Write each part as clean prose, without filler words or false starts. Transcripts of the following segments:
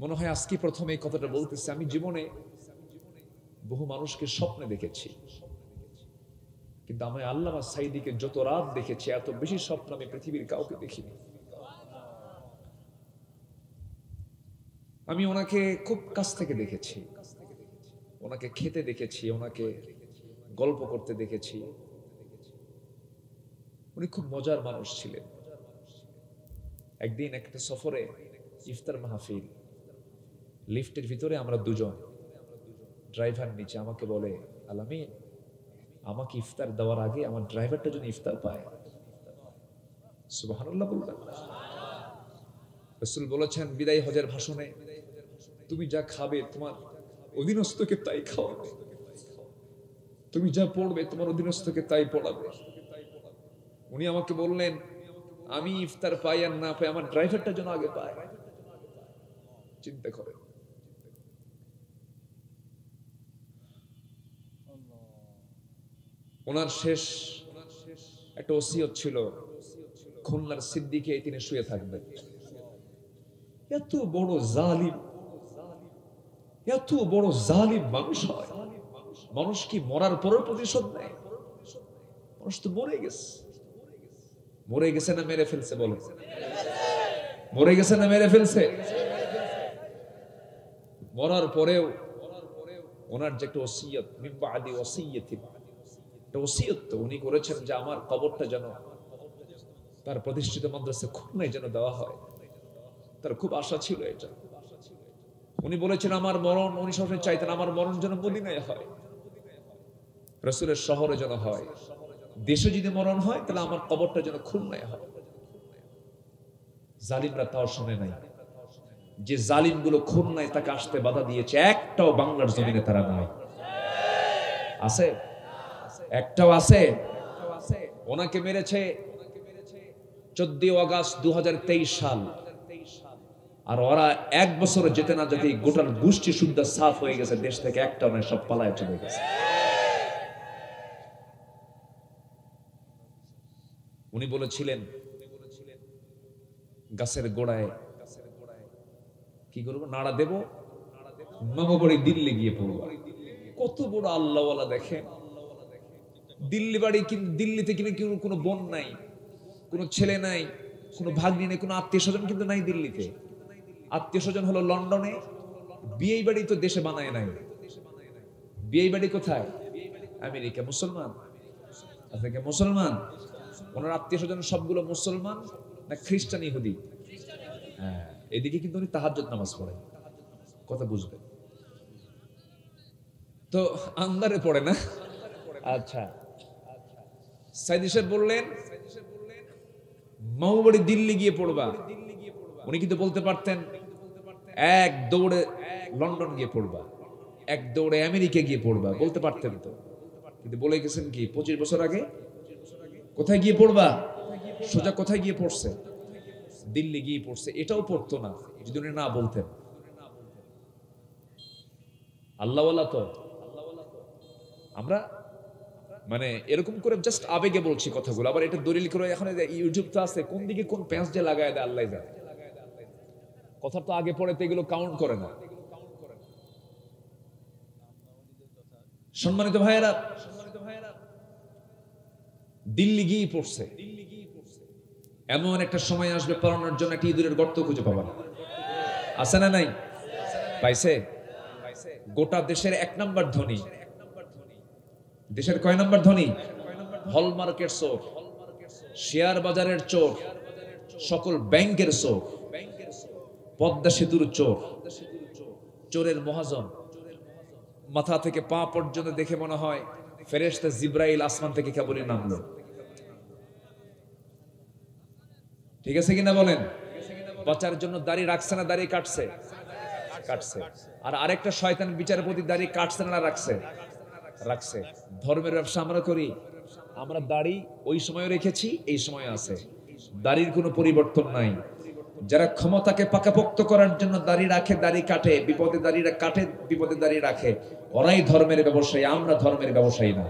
মনে হয় আজকে প্রথমে এই কথাটা বলতেছি। আমি জীবনে বহু মানুষকে স্বপ্নে দেখেছি, কিন্তু আমি আল্লামা সাঈদীকে যত রাত দেখেছি, এত বেশি স্বপ্ন আমি পৃথিবীর কাউকে দেখিনি। আমি ওনাকে খুব কাছ থেকে দেখেছি, ওনাকে খেতে দেখেছি, ওনাকে গল্প করতে দেখেছি। উনি খুব মজার মানুষ ছিলেন। একদিন একটা সফরে ইফতার মাহফিল, লিফটের ভিতরে আমরা দুজন, ড্রাইভার নিচে, আমাকে বলে, আলামিন আমাকে ইফতার দেওয়ার আগে আমার ড্রাইভারটা যদি ইফতার পায়। সুবহানাল্লাহ বলবেন। রাসূল বলেছেন বিদায় হজের ভাষণে, তুমি যা খাবে তোমার অধীনস্থকে তাই খাওয়াবে, তুমি যা পড়বে তোমার অধীনস্থকে তাই পড়াবে। উনি আমাকে বললেন, আমি ইফতার পাই আর না পাই, আমার ড্রাইভারটা যেন আগে পায়। চিন্তা করেন। ওনার শেষ একটা ওসিয়ত ছিল, খুলনার সিদ্দিকে তিনি শুয়ে থাকবেন। এত বড় জালিম, এত বড় জালিম মানুষ হয়? মানুষ কি মরার পরেও প্রতিশোধ নেয়? মানুষ তো মরে গেছে। মরে গেছে না মেরে ফেলছে? বলে মরে গেছে না মেরে ফেলছে? মরার পরেও ওনার যে একটা ওসিয়ত, মিন বাদি ওসিয়তিন, একটা ওসিয়ত তো উনি করেছেন যে আমার কবরটা যেন তার প্রতিষ্ঠিত মাদ্রাসা খুলনায় যেন দেওয়া হয়। তার খুব আশা ছিল এটা। উনি বলেছেন আমার মরণ, উনি সবসময় চাইতেন আমার মরণ যেন মদিনায় হয়, রাসূলের শহরে যেন হয়। দেশে যদি মরণ হয় তাহলে আমার কবরটা যেন খুলনায় হয়। জালিমরা তাও শুনে নাই। যে জালিমগুলো খুলনায় তাকে আসতে বাধা দিয়েছে, একটাও বাংলার জমিনে তারা নাই। আছে? একটাও আছে? ওনাকে মেরেছে 14 আগস্ট 2023 সাল। আর ওরা এক বছর যেতে না যেতে গোটাল গোষ্ঠী শুদ্ধ সাফ হয়ে গেছে দেশ থেকে, একটাও নয়, সব পালায় চলে গেছে। উনি বলেছিলেন গাছের গোড়ায় কি করবো, নাড়া দেব, মামা বাড়ি দিল্লি গিয়ে পড়বো। কত বড় আল্লাহওয়ালা দেখেন। দিল্লি বাড়ি, কিন্তু দিল্লিতে কিন্তু কোনো বোন নাই, কোনো ছেলে নাই, কোনো ভাগ্নি নেই, কোনো আত্মীয় স্বজন কিন্তু নাই দিল্লিতে। আত্মীয় স্বজন হলো লন্ডনে। বিয়ে বাড়ি তো দেশে বানায় নাই। বিয়ে বাড়ি কোথায়? আমেরিকা। মুসলমান আপনাকে মুসলমান, ওনার আত্মীয় স্বজন সবগুলো মুসলমান না খ্রিস্টান ইহুদি? হ্যাঁ, এদিকে কিন্তু উনি তাহাজ্জুদ নামাজ পড়েন। কথা বুঝবেন তো, আন্দারে পড়ে না। আচ্ছা, সাইদি সাহেব বললেন মামু বাড়ি দিল্লি গিয়ে পড়বা। উনি কিন্তু বলতে পারতেন এক দৌড়ে লন্ডন গিয়ে পড়বা, এক দৌড়ে আমেরিকা গিয়ে পড়বা, বলতে পারতেন তো। কিন্তু বলে গেছেন কি 25 বছর আগে কোথায় গিয়ে পড়বা? সোজা কোথায় গিয়ে পড়ছে? দিল্লি গিয়ে পড়ছে। এটাও পড়তো না যদি উনি না বলতেন। আল্লাহওয়ালা তো আমরা মানে এরকম করে জাস্ট আবেগে বলছি কথাগুলো, আবার এটা দলিল করে এখন ইউটিউব তো আছে, কোন দিকে কোন প্যাঁচ যে লাগায় দেয় আল্লাহ জানে। কথা তো আগে পড়ে তো এগুলো কাউন্ট করে না। সম্মানিত ভাইয়েরা, দিল্লি গিয়ে পড়ছে। এমন একটা সময় আসবে পড়ানোর জন্য একটা ইঁদুরের গর্ত খুঁজে পাবা না। আছে না নাই? পাইছে? গোটা দেশের 1 নাম্বার ধনী। দেশের কয় নাম্বার ধনী? হলমার্কের চোর, শেয়ার বাজারের চোর, সকল ব্যাংকের চোর, পদ্মা সেতুর চোর, চোরের মহাজন। মাথা থেকে পা পর্যন্ত দেখে মনে হয় ফেরেশতা জিব্রাইল আসমান থেকে কেবলই নামলো। ঠিক আছে কিনা বলেন? বাঁচার জন্য দাড়ি রাখছে না দাড়ি কাটছে? কাটছে। আর আরেকটা শয়তান বিচারপতি দাড়ি কাটছে না রাখছে? রাখছে। ধর্মের ব্যবসা আমরা করি, আমরা দাড়ি ওই সময় রেখেছি, এই সময় আছে, দাড়ির কোনো পরিবর্তন নাই। যারা ক্ষমতাকে পাকাপোক্ত করার জন্য দাড়ি রাখে, দাড়ি কাটে, বিপদে দাড়ি কাটে, বিপদে দাড়ি রাখে, ওরাই ধর্মের ব্যবসায়ী, আমরা ধর্মের ব্যবসায়ী না।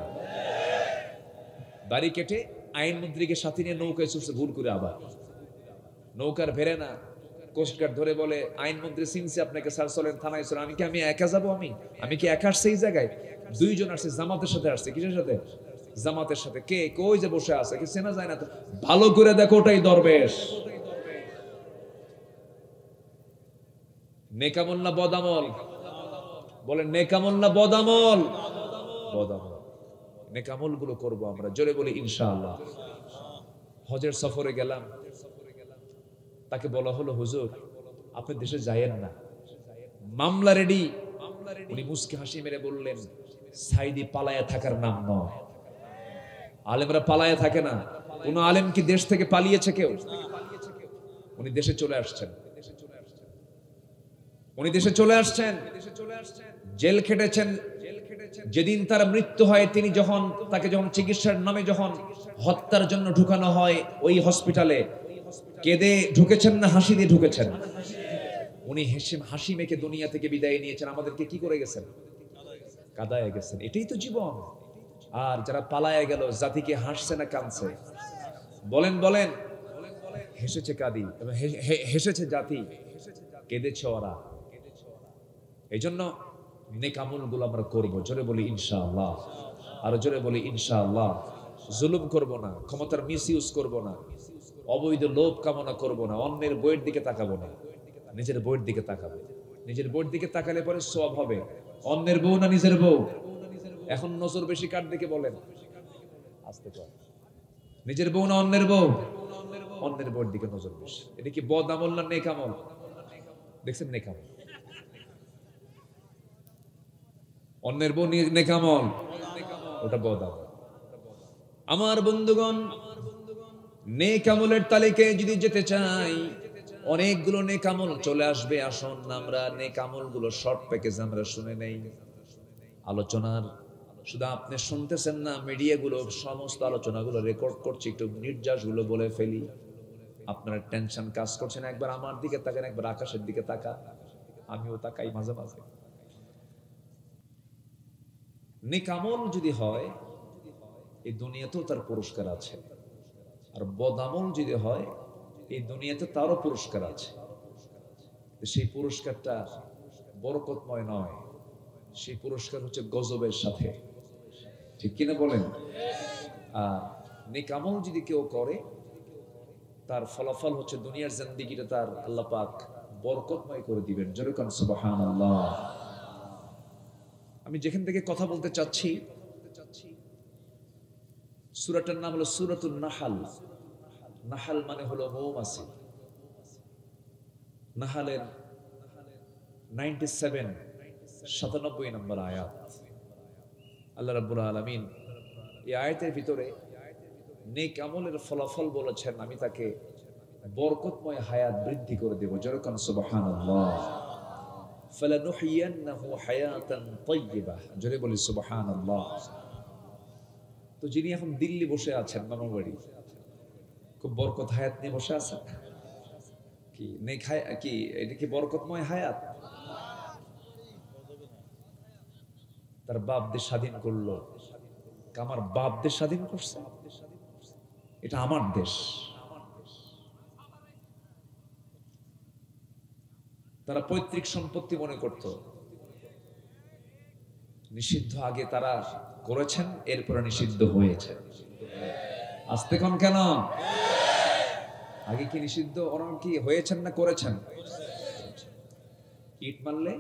দাড়ি কেটে আইন মন্ত্রীকে সাথে নিয়ে নৌকায় চড়ছে ভুল করে, আবার নৌকার ভেড়ে না কোস্টগার্ড ধরে বলে আইনমন্ত্রী সিনসি আপনাকে স্যার চলেন থানায় চলেন। আমি একা যাবো? আমি কি একা আসছে এই জায়গায়? দুইজন আসছে, জামাতের সাথে আসছে। কিসের সাথে? জামাতের সাথে। কে কই যে বসে আছে, কি চেনা যায় না তো? ভালো করে দেখো, ওটাই দরবেশ। নেকামল না বদামল? বলেন নেকামল না বদামল? বদামল। নেকামল গুলো করবো আমরা, জোরে বলি ইনশাআল্লাহ। হজের সফরে গেলাম, তাকে বলা হলো হুজুর আপনি দেশে যায়েন না, মামলা রেডি। উনি মুস্কি হাসি মেরে বললেন সাইদি পালায়া থাকার নাম নয়। আলেমরা পালায়া থাকে না। কোন আলেম কি দেশ থেকে পালিয়েছে কেউ? উনি দেশে চলে আসছেন। উনি দেশে চলে আসছেন, জেল খেটেছেন। যেদিন তার মৃত্যু হয়, তিনি তাকে যখন চিকিৎসার নামে যখন হত্যার জন্য ঢুকানো হয় ওই হসপিটালে, কেঁদে ঢুকেছেন না হাসি দিয়ে ঢুকেছেন? উনি হাসি মেখে দুনিয়া থেকে বিদায় নিয়েছেন। আমাদেরকে কি করে গেছেন? কাদায় গেছেন। এটাই তো জীবন। আর যারা পালায় গেল, জাতিকে হাসছে না কাঁদছে? বলেন বলেন। হেসেছে কাদি, হেসেছে জাতি, কেঁদেছে ওরা। এই জন্য নেকামল গুলো আমরা করবো, জোরে বলি ইনশাআল্লাহ। আরো জোরে বলি ইনশাআল্লাহ। জুলুম করব না, ক্ষমতার মিসইউজ করব না, অবৈধ লোভ কামনা করব না, অন্যের বইয়ের দিকে তাকাবো না, নিজের বইয়ের দিকে তাকাবো। নিজের বইয়ের দিকে তাকালে পরে সওয়াব হবে। অন্যের বউ না নিজের বউ? এখন নজর বেশি কার দিকে বলেন? আস্তে কর। নিজের বউ না অন্যের বউ? অন্যের বউয়ের দিকে নজর বেশি। এটা কি বদামল না নেকামল? দেখছেন নেকামল। অন্যের বউ নেকামল, ওটা বদামল। আমার বন্ধুগণ, নেকামলের তালিকায় যদি যেতে চাই, অনেকগুলো নেকামল চলে আসবে। আসুন আমরা নেকামল গুলো শর্ট প্যাকেজ আমরা শুনে নেই। আলোচনার শুধু আপনি শুনতেছেন না, মিডিয়া গুলো সমস্ত আলোচনাগুলো রেকর্ড করছে, একটু নির্যাস গুলো বলে ফেলি। আপনার টেনশন কাজ করছে না? একবার আমার দিকে তাকান, একবার আকাশের দিকে তাকা। আমিও তাকাই মাঝে মাঝে। নেকামল যদি হয়, এই দুনিয়াতেও তার পুরস্কার আছে। আর বদামল যদি হয়, এই দুনিয়াতে তারও পুরস্কার আছে। সেই পুরস্কারটা বরকতময় নয়, সেই পুরস্কার হচ্ছে গজবের সাথে। ঠিক কিনা বলেন? আর নেকামল যদি কেউ করে, তার ফলাফল হচ্ছে দুনিয়ার জিন্দেগিটা তার আল্লাহ পাক বরকতময় করে দিবেন। জোরে কোন সুবহানাল্লাহ। আমি যেখান থেকে কথা বলতে চাচ্ছি, সূরাটার নাম হলো সূরাতুন নাহাল। নাহাল মানে হলো মৌমাছি। নাহালের 97 নম্বর আয়াত। আল্লাহ রাব্বুল আলামিন এই আয়াতের ভিতরে নেক আমলের ফলাফল বলেছেন, আমি তাকে বরকতময় হায়াত বৃদ্ধি করে দেব। যেরকম সুবহানাল্লাহ। ফালানুহিয়ান্নাহু হায়াতান তাইয়্যিবাহ। জোরে বলি সুবহানাল্লাহ। তো যিনি এখন দিল্লি বসে আছেন, মামা বাড়ি, খুব বরকত হায়াত নিয়ে বসে আছেন। কি নেক হায়াত? কি এটা কি বরকতময় হায়াত? তার বাপ দেশ স্বাধীন করলো। আমার বাপ দেশ স্বাধীন করছে, এটা আমার দেশ। তারা পৈতৃক সম্পত্তি মনে করত। নিষিদ্ধ আগে তারা করেছেন, এরপরে নিষিদ্ধ হয়েছে। আস্তে কোন কেন? আগে কি নিষিদ্ধ? ওরা কি হয়েছেন না করেছেন? ইট মারলে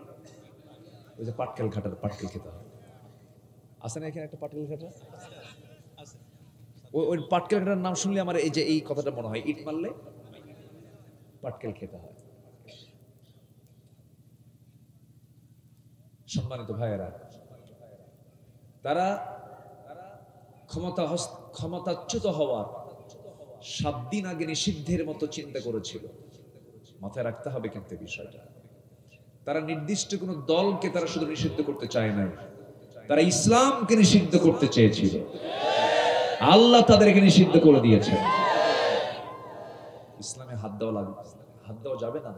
ওই যে পাটকেল ঘাটার পাটকেল খেতে হয়। আছে না এখানে একটা পাটকেল ঘাটা? ওই পাটকেল ঘাটার নাম শুনলে আমার এই কথাটা মনে হয়, ইট মারলে পাটকেল খেতে হয়। সম্মানিত ভাইয়েরা, তারা ক্ষমতাচ্যুত হওয়ার 7 দিন আগে নিষিদ্ধের মতো চিন্তা করেছিল। মাথায় রাখতে হবে কিন্তু বিষয়টা। তারা নির্দিষ্ট কোন দলকে তারা শুধু নিষিদ্ধ করতে চায় না, তারা ইসলামকে নিষিদ্ধ করতে চেয়েছিল। আল্লাহ তাদেরকে নিষিদ্ধ করে দিয়েছে। ইসলামে হাত দেওয়া যাবে না।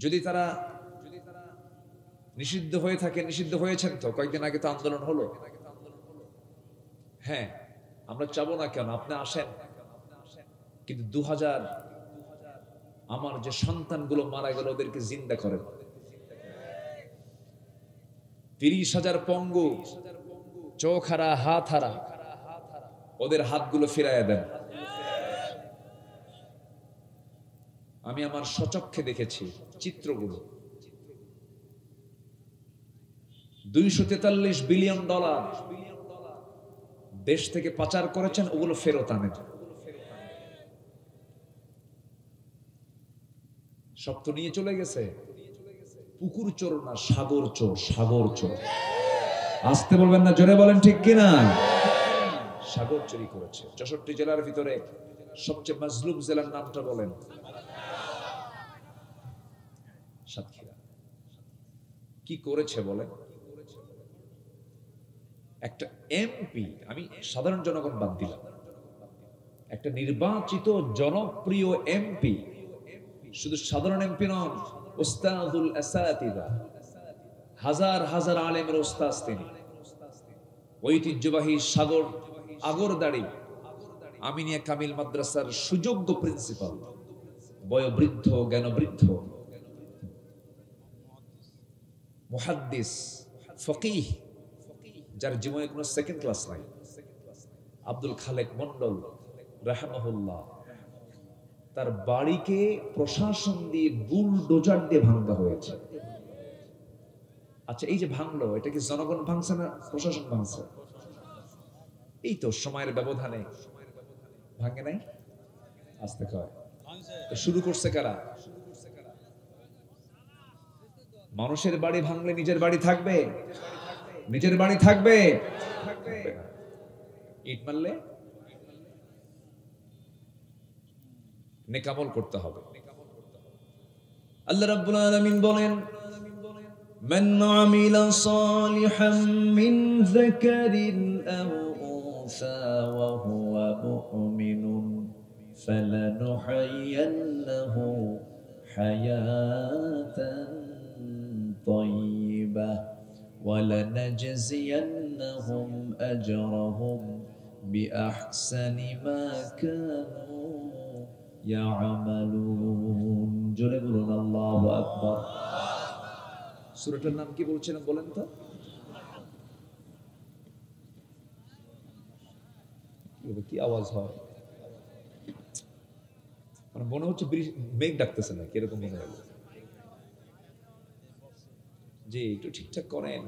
যদি তারা নিষিদ্ধ হয়ে থাকে, নিষিদ্ধ হয়েছেন তো, কয়েকদিন আগে তো আন্দোলন হলো। হ্যাঁ, আমরা চাবো না কেন? আপনি আসেন, কিন্তু 2000 আমার যে সন্তানগুলো মারা গেল ওদেরকে জিন্দা করেন। 30,000 পঙ্গু, চোখ হারা, হাত হারা, ওদের হাতগুলো ফিরাইয়া দেন। আমি আমার স্বচক্ষে দেখেছি চিত্রগুলো। $243 বিলিয়ন দেশ থেকে পাচার করেছেন, ওগুলো ফেরত আনেন। সব তো নিয়ে চলে গেছে। পুকুর চোর না, সাগর চোর, সাগর চোর। আসতে বলবেন না, জোরে বলেন ঠিক কিনা। সাগর চুরি করেছে। 64 জেলার ভিতরে সবচেয়ে মাজলুম জেলার নামটা বলেন। সাতক্ষীরা। কি করেছে বলেন? একটা এমপি, আমি সাধারণ জনগণ বাদ দিলাম, একটা নির্বাচিত জনপ্রিয় এমপি, শুধু সাধারণ এমপি নন, উস্তাদুল আসাতিদা, হাজার হাজার আলেমের উস্তাদ তিনি। ঐতিহ্যবাহী সাগর আগরদাড়ি আমিনিয়া কামিল মাদ্রাসার সুযোগ্য প্রিন্সিপাল, বয়োবৃদ্ধ, জ্ঞানবৃদ্ধ, মুহাদ্দিস, ফকিহ, যার জীবনে কোনো সেকেন্ড ক্লাস নাই, আব্দুল খালেক মন্ডল রাহমাহুল্লাহ, তার বাড়িকে প্রশাসন দিয়ে বুলডোজার দিয়ে ভাঙা হয়েছে। আচ্ছা, এই যে ভাঙলো, এটা কি জনগণ ভাঙছে না প্রশাসন ভাঙছে? এই তো সময়ের ব্যবধানে ভাঙে নাই, আস্তে কয় শুরু করছে কারা? মানুষের বাড়ি ভাঙলে নিজের বাড়ি থাকবে? নিজের বাড়ি থাকবে? ইট মারলে নেকামল করতে হবে। আল্লাহ রাব্বুল আলামিন বলেন, মান আমিলা সালিহাম মিন যাকারিন আও উনসা ওয়া হুয়া মুমিনুন ফালানুহয়িয়ান্নাহু হায়াতান তাইয়্যিবাহ ওয়া লানাজজিয়ান্নাহুম আজরাহুম বিআহসানি মা কানু ইয়ামালুন। জোরে বলুন আল্লাহু আকবার। সূরাটার নাম কি বলছিলেন বলেন তো? কি আওয়াজ হয়? মানে মনে হচ্ছে মেঘ ডাকতেছে না, কিরকম মনে হলো? জি, একটু ঠিকঠাক করেন।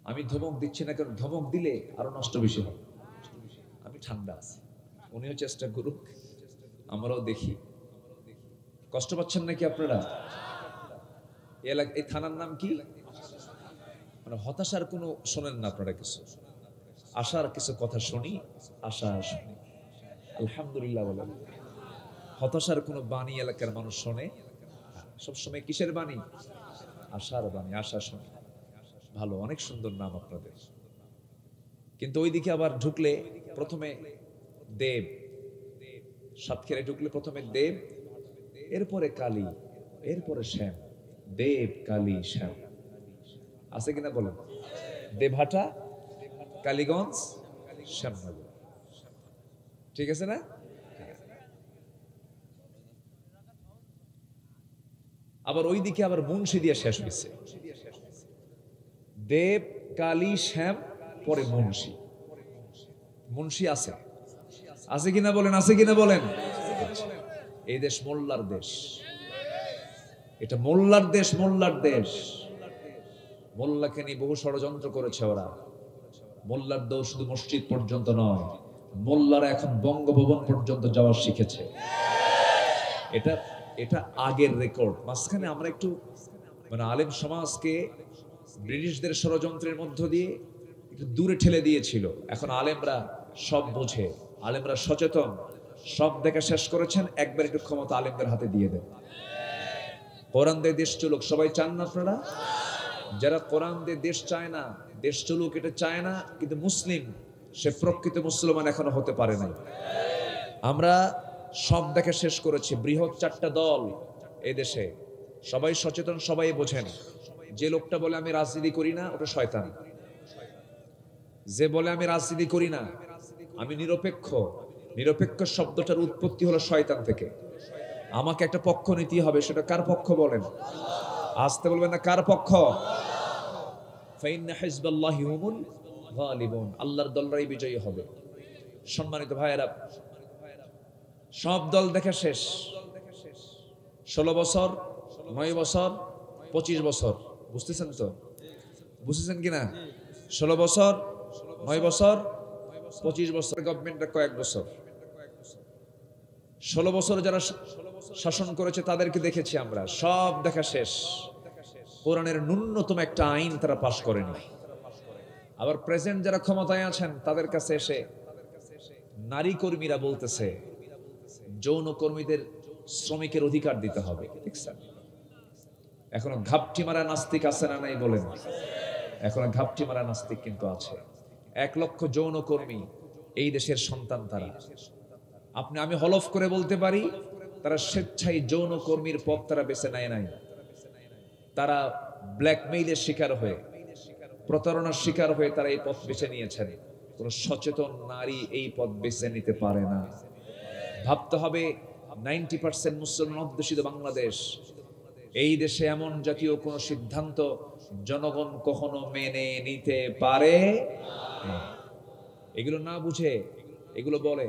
আমি ধমক দিচ্ছি না, কারণ ধমক দিলে আরো নষ্ট বেশি হবে। আমি ঠান্ডা আছি, উনিও চেষ্টা করুক, আমরাও দেখি। কষ্ট পাচ্ছেন নাকি আপনারা? এই থানার নাম কি? মানে হতাশার কোনো শোনেন না আপনারা? কিছু আশার কিছু কথা শুনি, আশা শুনি, আলহামদুলিল্লাহ বলেন। হতাশার কোনো বাণী এলাকার মানুষ শোনে সবসময়? কিসের বাণী? আশার বাণী, আশা শুনি। ভালো, অনেক সুন্দর নাম আপনাদের। কিন্তু ওইদিকে আবার ঢুকলে প্রথমে দেব, সাতক্ষীরায় ঢুকলে প্রথমে দেব, এরপরে কালী, এরপরে শ্যাম। দেব, কালী, শ্যাম। আছে কিনা বলেন? দেবহাটা, কালীগঞ্জ, শ্যামনগর। ঠিক আছে না? আবার ওইদিকে আবার মুন্সি দিয়ে শেষ হয়েছে। দেব, কালী, শ্যাম, পরে মুন্সি। মুন্সি আছে? আছে কিনা বলেন? আছে কিনা বলেন? এই দেশ মোল্লার দেশ, এটা মোল্লার দেশ, মোল্লার দেশ। মোল্লাকে নিয়ে বহু ষড়যন্ত্র করেছে ওরা। মোল্লার দোষ শুধু মসজিদ পর্যন্ত নয়, মোল্লারা এখন বঙ্গভবন পর্যন্ত যাওয়া শিখেছে। এটা এটা আগের রেকর্ড। মাঝখানে আমরা একটু মানে আলেম সমাজকে ব্রিটিশদের ষড়যন্ত্রের মধ্য দিয়ে একটু দূরে ঠেলে দিয়েছিল। এখন আলেমরা সব বোঝে, আলেমরা সচেতন, সব দেখা শেষ করেছেন। একবার একটু ক্ষমতা আলেমদের হাতে দিয়ে দেন। কোরআন দিয়ে দেশ চলুক, সবাই চান না আপনারা? যারা কোরআন দিয়ে দেশ চায় না, দেশ চলুক এটা চায় না, কিন্তু মুসলিম, সে প্রকৃত মুসলমান এখনো হতে পারে নাই। আমরা সব দেখা শেষ করেছি। বৃহৎ 4টা দল এই দেশে, সবাই সচেতন, সবাই বোঝেন। যে লোকটা বলে আমি রাজনীতি করি না, ওটা শয়তান। যে বলে আমি রাজনীতি করি না, আমি নিরপেক্ষ। নিরপেক্ষ শব্দটার উৎপত্তি হলো শয়তান থেকে। আমাকে একটা পক্ষ নিতে হবে, সেটা কার পক্ষ বলেন? আসতে বলবেন না, কার পক্ষ? ফাইন্না হিজবাল্লাহি হুমুল গালিবুন, আল্লাহর দলরাই বিজয়ী হবে। সম্মানিত ভাইয়েরা, সব দল দেখা শেষ। 16 বছর, 9 বছর, 25 বছর, বুঝতেছেন তো? বুঝতেছেন কিনা? 16 বছর, 9 বছর, 25 বছর, গভর্নমেন্টের কয়েক বছর। 16 বছর যারা শাসন করেছে তাদেরকে দেখেছি আমরা, সব দেখা শেষ। কোরআনের ন্যূনতম একটা আইন তারা পাশ করেনি। আবার প্রেজেন্ট যারা ক্ষমতায় আছেন তাদের কাছে এসে নারী কর্মীরা বলতেছে যৌন কর্মীদের শ্রমিকের অধিকার দিতে হবে। এখনো ঘাপটি মারা নাস্তিক আছে না নাই বলেন? এখনো ঘাপটি মারা নাস্তিক কিন্তু আছে। 1 লক্ষ যৌন কর্মী এই দেশের সন্তান তারা। আমি হলফ করে বলতে পারি তারা স্বেচ্ছায় যৌন কর্মীর পথ তারা বেছে নেয় নাই। তারা ব্ল্যাকমেইলের শিকার হয়ে, প্রতারণার শিকার হয়ে তারা এই পথ বেছে নিয়েছেন। কোন সচেতন নারী এই পথ বেছে নিতে পারে না। ভাবতে হবে 90% মুসলমান অধ্যুষিত বাংলাদেশ, এই দেশে এমন জাতীয় কোন সিদ্ধান্ত জনগণ কখনো মেনে নিতে পারে না। এগুলো না বুঝে এগুলো বলে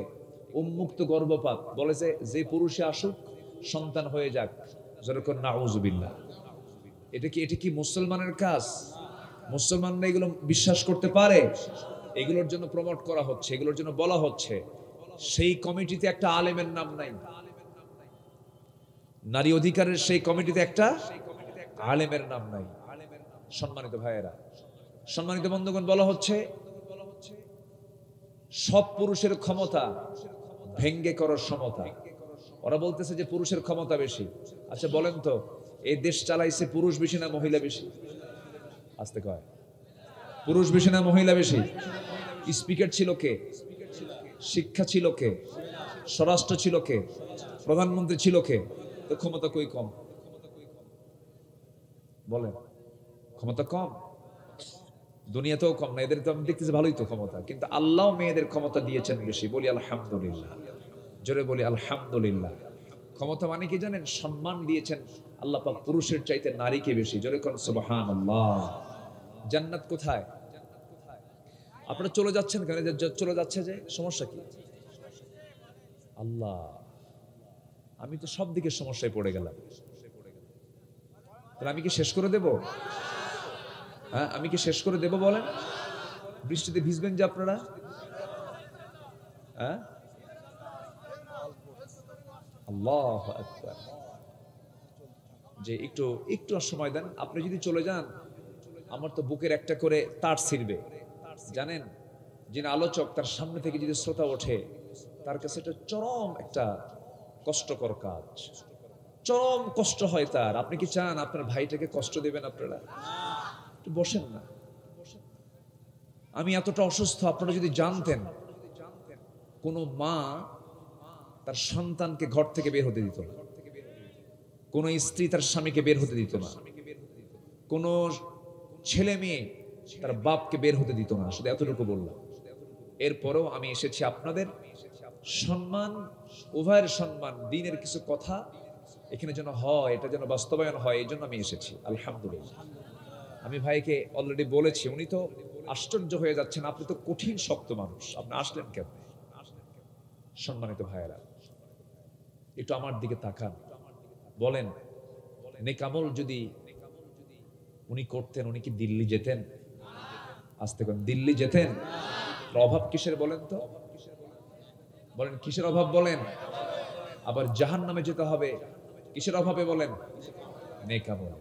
উন্মুক্ত গর্ভপাত, বলে যে পুরুষে আসুক সন্তান হয়ে যাক, যেরকম নাউজুবিল্লাহ। এটা কি মুসলমানের কাজ? মুসলমানরা এগুলো বিশ্বাস করতে পারে? এগুলোর জন্য প্রমোট করা হচ্ছে, এগুলোর জন্য বলা হচ্ছে। সেই কমিটিতে একটা আলেমের নাম নাই। নারী অধিকারের সেই কমিটিতে একটা আলেমের নাম নাই। সম্মানিত ভাইয়েরা, সম্মানিত বন্ধুগণ, বলা হচ্ছে সব পুরুষের ক্ষমতা ভেঙ্গে করার সমতা। ওরা বলতেছে যে পুরুষের ক্ষমতা বেশি। আচ্ছা বলেন তো, এই দেশ চালাইছে পুরুষ বেশি না মহিলা বেশি? আস্তে কয়, পুরুষ বেশি না মহিলা বেশি? স্পিকার ছিল কে? শিক্ষা ছিল কে? স্বরাষ্ট্র ছিল কে? প্রধানমন্ত্রী ছিল কে? তো ক্ষমতা কই কম? বলেন, ক্ষমতা কম? দুনিয়াতেও কম না, এদের তো আমি দেখতেছি ভালোই তো ক্ষমতা, কিন্তু আল্লাহ মেয়েদের ক্ষমতা দিয়েছেন বেশি। বলি আলহামদুলিল্লাহ, জোরে বলি আলহামদুলিল্লাহ। ক্ষমতা মানে কি জানেন? সম্মান দিয়েছেন আল্লাহ পাক পুরুষের চাইতে নারীকে বেশি। জোরে কোন সুবহানাল্লাহ। জান্নাত কোথায়? আপনারা চলে যাচ্ছেন কেন? চলে যাচ্ছে যে সমস্যা কি? আল্লাহ, আমি তো সব দিকে সমস্যায় পড়ে গেলাম। তাহলে আমি কি শেষ করে দেব? হ্যাঁ, আমি কি শেষ করে দেব বলেন? বৃষ্টিতে ভিজবেন যে আপনারা। হ্যাঁ, আল্লাহু আকবার। যে একটু সময় দেন। আপনি যদি চলে যান, আমার তো বুকের একটা করে তার ছিঁড়বে। জানেন, যিনি আলোচক তার সামনে থেকে যদি শ্রোতা ওঠে, তার কাছে এটা চরম একটা কষ্টকর কাজ, চরম কষ্ট হয় তার। আপনি কি চান আপনার ভাইটাকে কষ্ট দেবেন? আপনারা একটু বসেন না। আমি এতটা অসুস্থ, আপনারা যদি জানতেন, কোন মা তার সন্তানকে ঘর থেকে বের হতে দিত না, কোন স্ত্রী তার স্বামীকে বের হতে দিত না, কোন ছেলে মেয়ে তার বাপকে বের হতে দিত না। শুধু এতটুকু বললাম। এরপরেও আমি এসেছি আপনাদের সম্মান, উভয়ের সম্মান, দ্বীনের কিছু কথা এখানে যেন হয়, এটা যেন বাস্তবায়ন হয়, এই জন্য আমি এসেছি। আলহামদুলিল্লাহ। আমি ভাইকে অলরেডি বলেছি, উনি তো আশ্চর্য হয়ে যাচ্ছেন, আপনি তো কঠিন শক্ত মানুষ, আপনি আসলেন কেন? সম্মানিত ভাইয়েরা, একটু আমার দিকে তাকান, বলেন, নেকামল যদি উনি করতেন, উনি কি দিল্লি যেতেন? আসতে কোন দিল্লি যেতেন? অভাব কিসের বলেন তো? বলেন কিসের অভাব বলেন? আবার জাহান্নামে যেতে হবে কিসের অভাবে বলেন? নেকামল।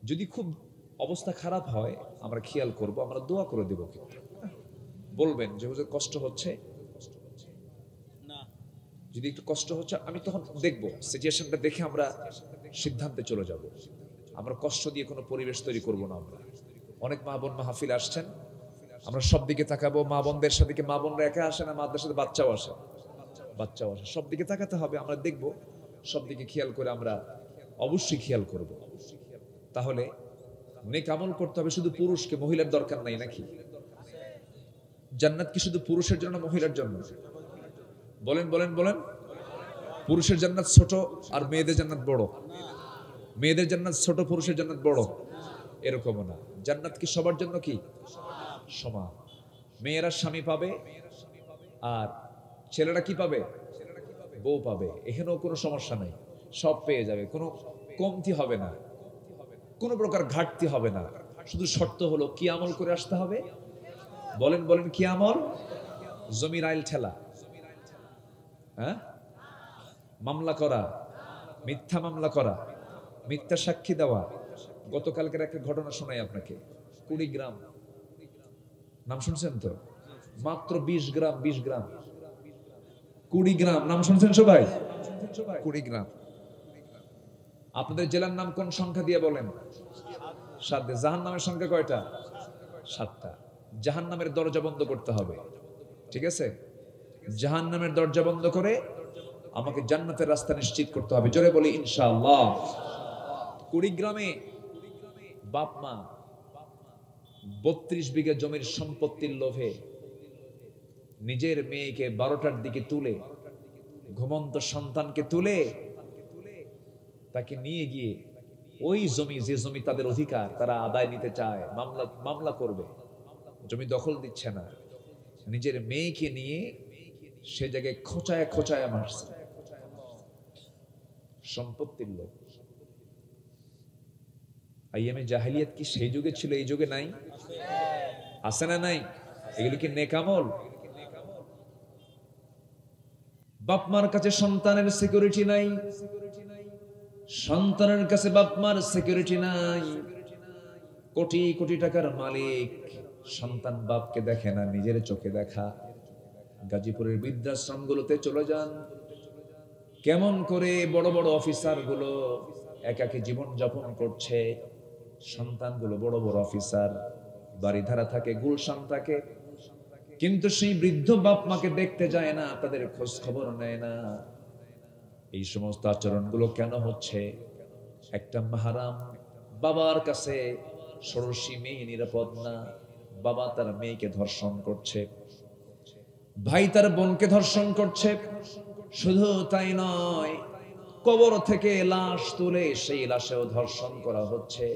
যদি খুব অবস্থা খারাপ হয় আমরা খেয়াল করব, আমরা দোয়া করে দেব, কিন্তু বলবেন যে হুজুর কষ্ট হচ্ছে না, যদি একটু কষ্ট হচ্ছে আমি তখন দেখব, সিচুয়েশনটা দেখে আমরা সিদ্ধান্তে চলে যাব। আমরা কষ্ট দিয়ে কোনো পরিবেশ তৈরি করব না। আমরা অনেক মা বোন মাহফিল আসছেন, আমরা সব দিকে তাকাবো। মা বোনদের সাথে, মা বোনরা একা আসে না, মাদের সাথে বাচ্চাও আসে, সব দিকে তাকাতে হবে। আমরা দেখব, সব দিকে খেয়াল করে আমরা অবশ্যই খেয়াল করব। তাহলে নেক আমল করতে হবে শুধু পুরুষকে, মহিলার দরকার নাই নাকি? জান্নাত কি শুধু পুরুষের জন্য, মহিলার জন্য? বলেন বলেন বলেন। পুরুষের জান্নাত ছোট আর মেয়েদের জান্নাত বড়? মেয়েদের জান্নাত ছোট, পুরুষের জান্নাত বড়? এরকমও না। জান্নাত কি সবার জন্য কি সমান? মেয়েরা স্বামী পাবে আর ছেলেরা কি পাবে? বউ পাবে। এখানেও কোনো সমস্যা নাই, সব পেয়ে যাবে, কোনো কমতি হবে না, কোনো প্রকার ঘাটতি হবে না। শুধু শর্ত হলো কি আমল করে আসতে হবে? বলেন বলেন, কি আমল? জমির আইল ঠেলা, হ্যাঁ, মামলা করা, মিথ্যা মামলা করা, মিথ্যা সাক্ষী দেওয়া। গতকালকের একটা ঘটনা শোনাই আপনাকে। কুড়িগ্রাম, নাম শুনছেন তো? মাত্র 20 গ্রাম, 20 গ্রাম কুড়িগ্রাম, নাম শুনছেন সবাই? কুড়িগ্রাম। আপনাদের জেলার নাম কোন সংখ্যা দিয়ে বলেন? 7। জাহান্নামের সংখ্যা কয়টা? 7টা। জাহান্নামের দরজা বন্ধ করতে হবে, ঠিক আছে? জাহান্নামের দরজা বন্ধ করে আমাকে জান্নাতের রাস্তা নিশ্চিত করতে হবে। জোরে বলি ইনশাআল্লাহ। কুড়িগ্রামে বাপ মা 32 বিঘা জমির সম্পত্তির লোভে নিজের মেয়েকে 12টার দিকে তুলে, ঘুমন্ত সন্তানকে তুলে তাকে নিয়ে গিয়ে ওই জমি, যে জমি তাদের অধিকার, তারা আদায় নিতে চায়, মামলা করবে, জমি দখল দিচ্ছে না, নিজের মেয়েকে নিয়ে সে জায়গায় খোঁচায় খোঁচায় মারছে। সম্পত্তির লোভ। আইয়ামে জাহেলিয়াত কি সেই যুগে ছিল, এই যুগে নাই? আছে না নাই? এগুলো কি নেক আমল? বাপ মার কাছে সন্তানের সিকিউরিটি নাই, সন্তানের কাছে বাপ মার সিকিউরিটি নাই। কোটি কোটি টাকার মালিক, সন্তান বাপকে দেখে না, নিজের চোখে দেখা। গাজীপুরের বৃদ্ধাশ্রমগুলোতে চলে যান, কেমন করে বড় বড় অফিসার গুলো একাকী জীবন যাপন করছে। সন্তানগুলো বড় বড় অফিসার, বাড়িধারা থাকে, গুলশান থাকে, কিন্তু সেই বৃদ্ধ বাপ মাকে দেখতে যায় না, তাদের খোঁজ খবর নেয় না। এই সমস্ত আচরণগুলো কেন হচ্ছে? একটা মাহারাম বাবার কাছে ষোড়শী মেয়ে নিরাপদ না। বাবা তার মেয়েকে ধর্ষণ করছে, ভাই তার বোনকে ধর্ষণ করছে। শুধু তাই নয়, কবর থেকে লাশ তুলে সেই লাশেও ধর্ষণ করা হচ্ছে।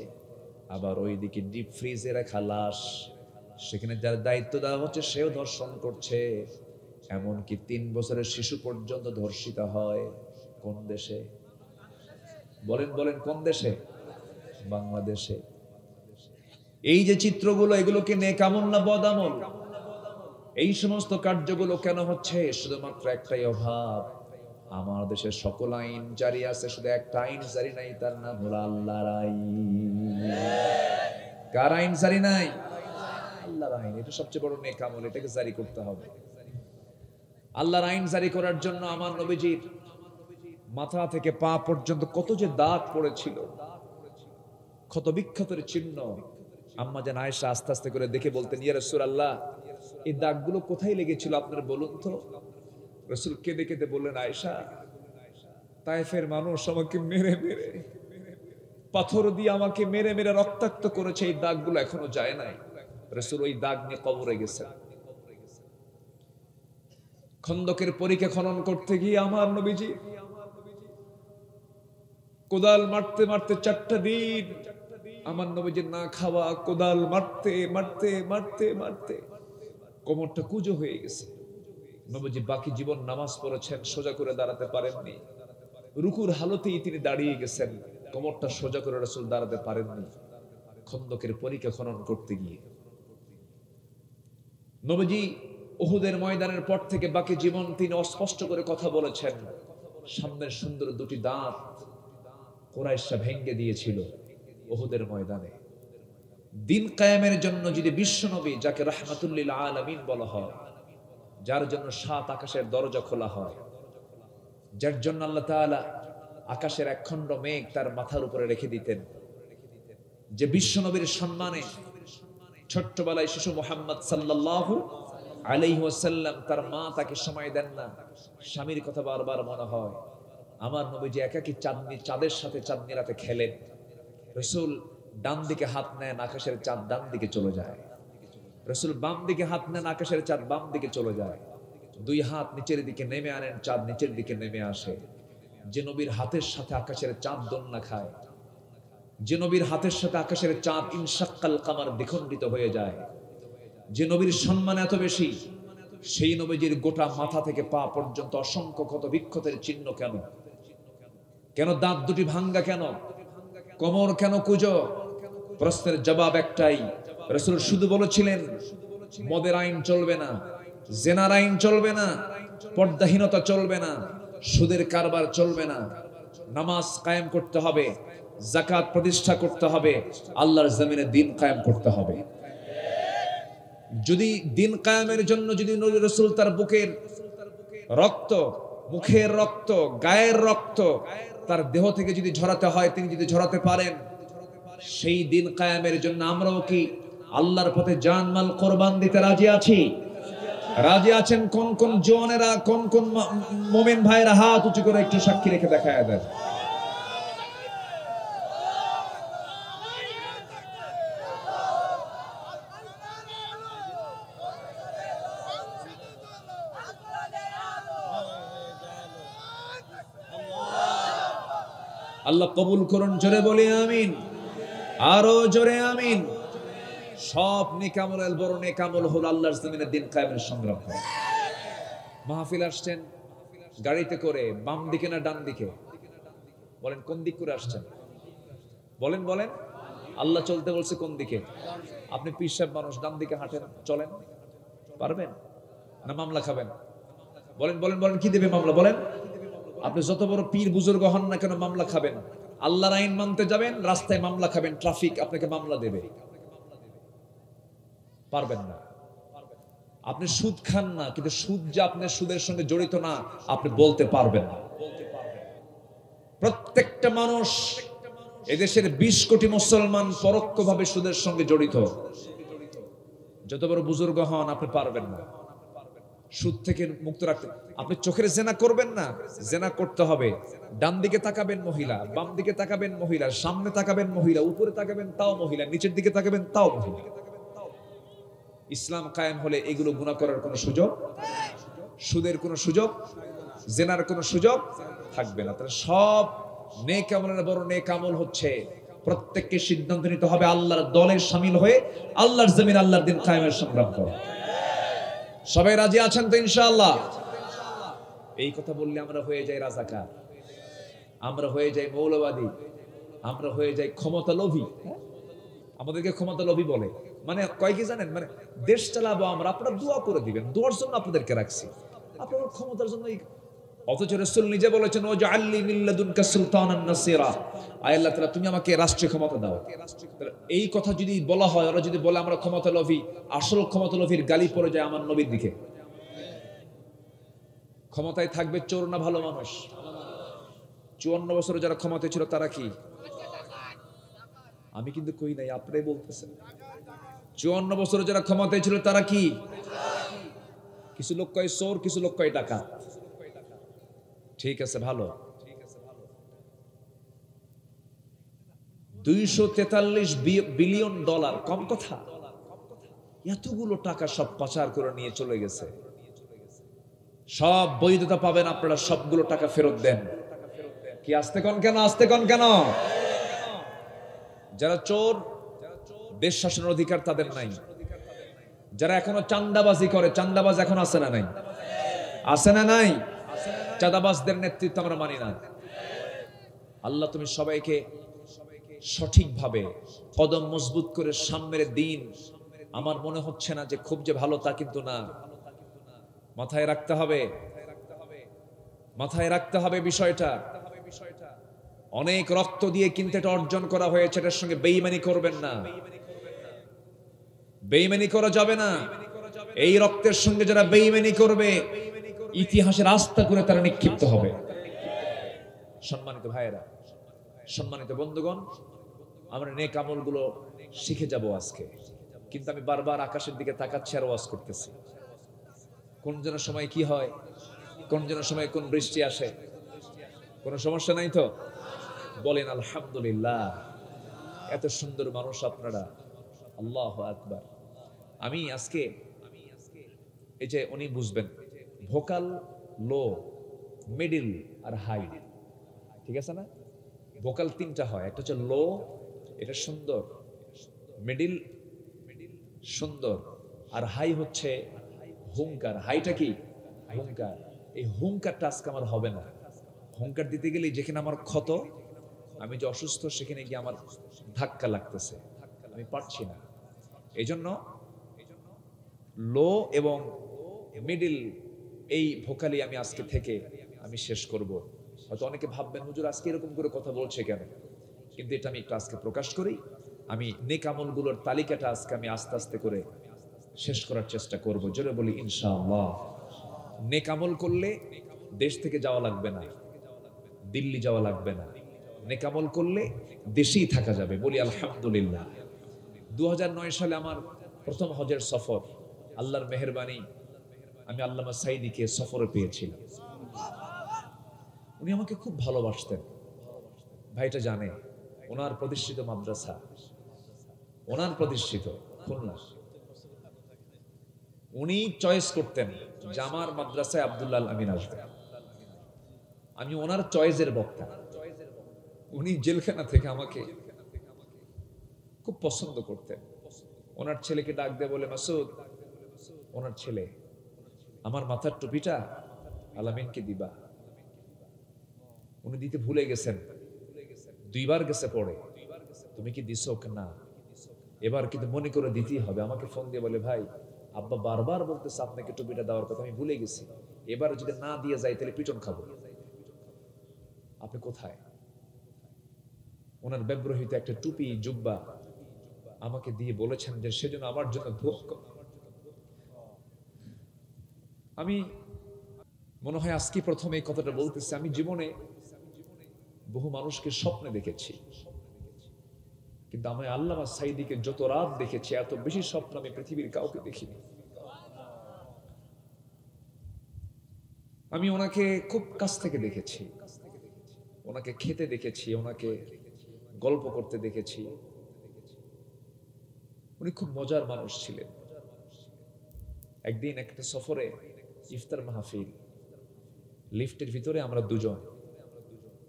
আবার ওইদিকে ডিপ ফ্রিজে রাখা লাশ, সেখানে যার দায়িত্ব দেওয়া হচ্ছে সেও ধর্ষণ করছে। এমনকি 3 বছরের শিশু পর্যন্ত ধর্ষিত হয়। কোন দেশে? বলেন বলেন, কোন দেশে? বাংলাদেশে। এই যে চিত্রগুলো, এগুলো কি নেক আমল না বদ আমল? এই সমস্ত কার্যগুলো কেন হচ্ছে? শুধুমাত্র একটাই অভাব, আমার দেশে সকল আইন জারি আছে, শুধু একটা আইন জারি নাই, তার নাম হলো আল্লাহর আইন। কার আইন জারি নাই? আল্লাহর আইন। এটা সবচেয়ে বড় নেক আমল, এটাকে জারি করতে হবে। আল্লাহর আইন জারি করার জন্য আমার নবীজির মাথা থেকে পা পর্যন্ত কত যে দাগ পড়েছিল, ক্ষত বিক্ষতের চিহ্ন। আম্মা জান আয়েশা আস্তে আস্তে করে দেখে বলতেন, ইয়া রাসূলুল্লাহ, এই দাগগুলো কোথায় লেগেছিল আপনারা বলুন তো। রাসূল কেঁদে কেঁদে বললেন, আয়েশা, তায়েফের মানুষ আমাকে মেরে মেরে, পাথর দিয়ে আমাকে মেরে মেরে রক্তাক্ত করেছে, এই দাগগুলো এখনো যায় নাই। রাসূল ওই দাগ নিয়ে কবরে গেছেন। খন্দকের পরীক্ষা খনন করতে গিয়ে আমার নবীজি কোদাল মারতে মারতে 4টা দিন আমার নবীজির না খাওয়া, কোদাল মারতে মারতে মারতে মারতে কোমরটা কুঁজো হয়ে গেছে। নবীজি বাকি জীবন নামাজ পড়েছেন, সোজা করে দাঁড়াতে পারেননি। রুকুর হালতেই তিনি দাঁড়িয়ে গেছেন, কোমরটা সোজা করে রাসূল দাঁড়াতে পারেননি। খন্দকের পরীক্ষা খনন করতে গিয়ে নবীজি উহুদের ময়দানের পর থেকে বাকি জীবন তিনি অস্পষ্ট করে কথা বলেছেন। সামনের সুন্দর 2টি দাঁত কুরাইশরা ভেঙে দিয়েছিল উহুদের ময়দানে। দিন কায়েমের জন্য যদি বিশ্বনবী, যাকে রাহমাতুল লিল আলামিন বলা হয়, যার জন্য 7 আকাশের দরজা খোলা হয়, যার জন্য আল্লাহ তাআলা আকাশের একখণ্ড মেঘ তার মাথার উপরে রেখে দিতেন, যে বিশ্বনবীর সম্মানে ছোট্টবেলায় শিশু মুহাম্মদ সাল্লাল্লাহু আলাইহি ওয়াসাল্লাম, তার মা তাকে সময় দেন না, স্বামীর কথা বারবার মনে হয়। আমার নবীজি একাকী চাঁদের সাথে চাঁদনি রাতে খেলেন। রাসূল ডান দিকে হাত নেন, আকাশের চাঁদ ডান দিকে চলে যায়। রাসূল বাম দিকে হাত নেন, আকাশের চাঁদ বাম দিকে চলে যায়। দুই হাত নিচের দিকে নেমে আনেন, চাঁদ নিচের দিকে নেমে আসে। যে নবীর হাতের সাথে আকাশের চাঁদ দোলনা খায়, যে নবীর হাতের সাথে আকাশের চাঁদ ইনশাক্কাল কামার দ্বিখণ্ডিত হয়ে যায়, যে নবীর সম্মান এত বেশি, সেই নবীজির গোটা মাথা থেকে পা পর্যন্ত অসংখ্য ক্ষত বিক্ষতের চিহ্ন কেন? কেন দাঁত দুটি ভাঙ্গা? কেন কোমর কেন কুঁজো? প্রশ্নের জবাব একটাই, রাসূল শুধু বলেছিলেন মদের আইন চলবে না, জেনার আইন চলবে না, পর্দাহীনতা চলবে না, সুদের কারবার চলবে না, নামাজ কায়েম করতে হবে, যাকাত প্রতিষ্ঠা করতে হবে, আল্লাহর জমিনে দ্বীন কায়েম করতে হবে। যদি দ্বীন কায়েমের জন্য যদি নবী রাসূল তার বুকের রক্ত, মুখের রক্ত, গায়ের রক্ত তার দেহ থেকে যদি ঝরাতে হয়, তিনি যদি ঝরাতে পারেন, সেই দ্বীন কায়েমের জন্য আমরাও কি আল্লাহর পথে জানমাল কোরবান দিতে রাজি আছি? রাজি আছেন? কোন কোন জওয়ানেরা, কোন কোন মুমিন ভাইরা হাত উঁচু করে একটু সাক্ষী রেখে দেখায় দেন। আল্লাহ কবুল করুন, জোরে বলি আমিন, আরো জোরে আমিন। সব নেক আমলের বড় নেক আমল হলো আল্লাহর জমিনে দ্বীন কায়েমের সংগ্রাম করা। মাহফিল আসছেন গাড়িতে করে, বাম দিকে না ডান দিকে? বলেন কোন দিক করে আসছেন? বলেন বলেন। আল্লাহ চলতে বলছে কোন দিকে? আপনি পীর সাহেব মানুষ, ডান দিকে হাঁটেন, চলেন, পারবেন না মামলা খাবেন? বলেন বলেন বলেন, কি দেবে মামলা? বলেন। আপনি যত বড় পীর বুজুর্গ হন না কেন, মামলা খাবেন। আল্লাহর আইন মানতে যাবেন, রাস্তায় মামলা খাবেন, ট্রাফিক আপনাকে মামলা দেবে, পারবেন না। আপনি সুদ খান না, কিন্তু সুদ যে আপনার সুদের সঙ্গে জড়িত না আপনি বলতে পারবেন না। প্রত্যেকটা মানুষ, এদেশের 20 কোটি মুসলমান পরোক্ষভাবে সুদের সঙ্গে জড়িত। যত বড় বুজুর্গ হন আপনি পারবেন না সুদ থেকে মুক্ত রাখতে। আপনি চোখের জেনা করবেন না, জেনা করতে হবে। ডান দিকে তাকাবেন মহিলা, বাম দিকে তাকাবেন মহিলা, সামনে তাকাবেন মহিলা, উপরে তাকাবেন তাও মহিলা, নিচের দিকে তাকাবেন তাও মহিলা। ইসলাম কায়েম হলে এগুলো গুনাহ করার কোনো সুযোগ, সুদের কোনো সুযোগ, জেনার কোনো সুযোগ থাকবে না। তাহলে সব নেক আমলের বড় নেক আমল হচ্ছে প্রত্যেককে সিদ্ধান্ত নিতে হবে আল্লাহর দলে শামিল হয়ে আল্লাহর জমিন, আল্লাহর দ্বীন কায়েমের সংগ্রাম করা। সবাই রাজি আছেন তো ইনশাআল্লাহ? এই কথা বললে আমরা হয়ে যাই রাজাকার, আমরা হয়ে যাই মৌলবাদী, আমরা হয়ে যাই ক্ষমতা লোভী। আমাদেরকে ক্ষমতা লোভী বলে, মানে কয় কি জানেন, মানে দেশ চালাবো আমরা, আপনারা দোয়া করে দিবেন, দোয়ার জন্য আপনাদেরকে রাখছি, আপনারা ক্ষমতার জন্য। অথচ রাসূল নিজে বলেছেন ওয়াজআলনি মিন লাদুনকা সুলতানান নাসিরা, আয় আল্লাহ তাআলা তুমি আমাকে রাষ্ট্রীয় ক্ষমতা দাও। এই কথা যদি বলা হয়, ওরা যদি বলে আমরা ক্ষমতা লোভী, আসল ক্ষমতা লোভীর গালি পড়ে যায় আমার নবীর দিকে। ক্ষমতায় থাকবে চোর না ভালো মানুষ? 54 বছরে যারা ক্ষমতায় ছিল তারা কি? আমি কিন্তু কই নাই, আপনারাই বলতেছেন। 54 বছরে যারা ক্ষমতায় ছিল তারা কি? কিছু লোক কয় চোর, কিছু লোক কয় ডাকাত। ঠিক আছে, ভালো। 243 বিলিয়ন ডলার কম কথা? এতগুলো টাকা সব পাচার করে নিয়ে চলে গেছে। সব বৈধতা পাবেন আপনারা, সবগুলো টাকা ফেরত দেন। কি আসতে কোন কেন, আসতে কোন কেন? যারা চোর, দেশ শাসনের অধিকার তাদের নাই। যারা এখনো চাঁদাবাজি করে, চাঁদাবাজ এখন আছে না নাই? আছে না নাই? চাঁদাবাজদের নেতৃত্ব আমরা মানি না। আল্লাহ তুমি সবাইকে সঠিকভাবে কদম মজবুত করে সামনের দিন, আমার মনে হচ্ছে না যে খুব যে ভালো তা কিন্তু না, মাথায় রাখতে হবে, মাথায় রাখতে হবে বিষয়টা। অনেক রক্ত দিয়ে কিন্তু এটা অর্জন করা হয়েছে, এটার সঙ্গে বেঈমানি করবেন না, বেঈমানি করা যাবে না। এই রক্তের সঙ্গে যারা বেঈমানি করবে ইতিহাসের আস্থা করে তারা নিক্ষিপ্ত হবে। সম্মানিত ভাইয়েরা, সম্মানিত বন্ধুগণ, আমরা নেক আমলগুলো শিখে যাব আজকে। কিন্তু আমি বারবার আকাশের দিকে তাকাচ্ছি আর ওয়াজ করতেছি। কোন যেন সময় কি হয়, কোন যেন সময় কোন বৃষ্টি আসে, কোনো সমস্যা নাই তো? বলেন আলহামদুলিল্লাহ। এত সুন্দর মানুষ আপনারা, আল্লাহু আকবার। আমি আজকে এই যে উনি বুঝবেন ভোকাল, লো, মিডিল আর হাই, ঠিক আছে না? ভোকাল তিনটা হয়, একটা হচ্ছে লো, এটা সুন্দর, মিডিল সুন্দর, আর হাই হচ্ছে হুঙ্কার। হাইটা কি? হুঙ্কার। এই হুঙ্কারটা আজকে আমার হবে না। হুঙ্কার দিতে গেলে যেখানে আমার ক্ষত, আমি যে অসুস্থ, সেখানে গিয়ে আমার ধাক্কা লাগতেছে, আমি পারছি না। এই জন্য লো এবং মিডিল এই ভোকালি আমি আজকে থেকে আমি শেষ করব। হয়তো অনেকে ভাববেন হুজুর আজকে এরকম করে কথা বলছে কেন, কিন্তু এটা আমি একটু আজকে প্রকাশ করি। আমি নেক আমলগুলোর তালিকাটা আজকে আমি আস্তে আস্তে করে শেষ করার চেষ্টা করব। জোরে বলি ইনশাআল্লাহ। নেক আমল করলে দেশ থেকে যাওয়া লাগবে না, দিল্লি যাওয়া লাগবে না। নেক আমল করলে দেশেই থাকা যাবে, বলি আলহামদুলিল্লাহ। 2009 সালে আমার প্রথম হজের সফর, আল্লাহর মেহেরবানি, আমি আল্লামা সাইদিকে সফরে পেয়েছিলাম। উনি আমাকে খুব ভালোবাসতেন, ভাইটা জানে। ওনার প্রতিষ্ঠিত মাদ্রাসা, ওনার প্রতিষ্ঠিত খুলনা, উনি চয়েস করতেন যে আমার মাদ্রাসায় আব্দুল্লাহ আল আমিন আসবে। আমি ওনার চয়েসের বক্তা। উনি জেলখানা থেকে আমাকে খুব পছন্দ করতেন। ওনার ছেলেকে ডাক দিয়ে বলে, মাসুদ, ওনার ছেলে, আমার মাথার টুপিটা আলামিনকে দিবা। উনি দিতে ভুলে গেছেন, 2 বার গেছে পড়ে, তুমি কি দিছো? না, এবার কিন্তু মনে করে দিতেই হবে। আমাকে ফোন দিয়ে বলে, ভাই আব্বা বারবার বলতেছে আপনাকে টুপিটা দেওয়ার কথা, আমি ভুলে গেছি, এবার যদি না দিয়ে যাই তাহলে পিটন খাবো। আপনি কোথায়? ওনার ব্যবহৃত একটা টুপি জুব্বা আমাকে দিয়ে বলেছেন যে সেজন্য আমার জন্য দোয়া করো। আমি মনে হয় আজকে প্রথম এই কথাটা বলতেছি। আমি জীবনে বহু মানুষকে স্বপ্নে দেখেছি, কিন্তু আমি আল্লামা সাইদিকে যত রাত দেখেছি, এত বেশি স্বপ্ন আমি পৃথিবীর কাউকে দেখিনি। আমি ওনাকে খুব কাছ থেকে দেখেছি, ওনাকে খেতে দেখেছি, ওনাকে গল্প করতে দেখেছি। উনি খুব মজার মানুষ ছিলেন। একদিন একটা সফরে ইফতার মাহফিল, লিফটের ভিতরে আমরা দুজন,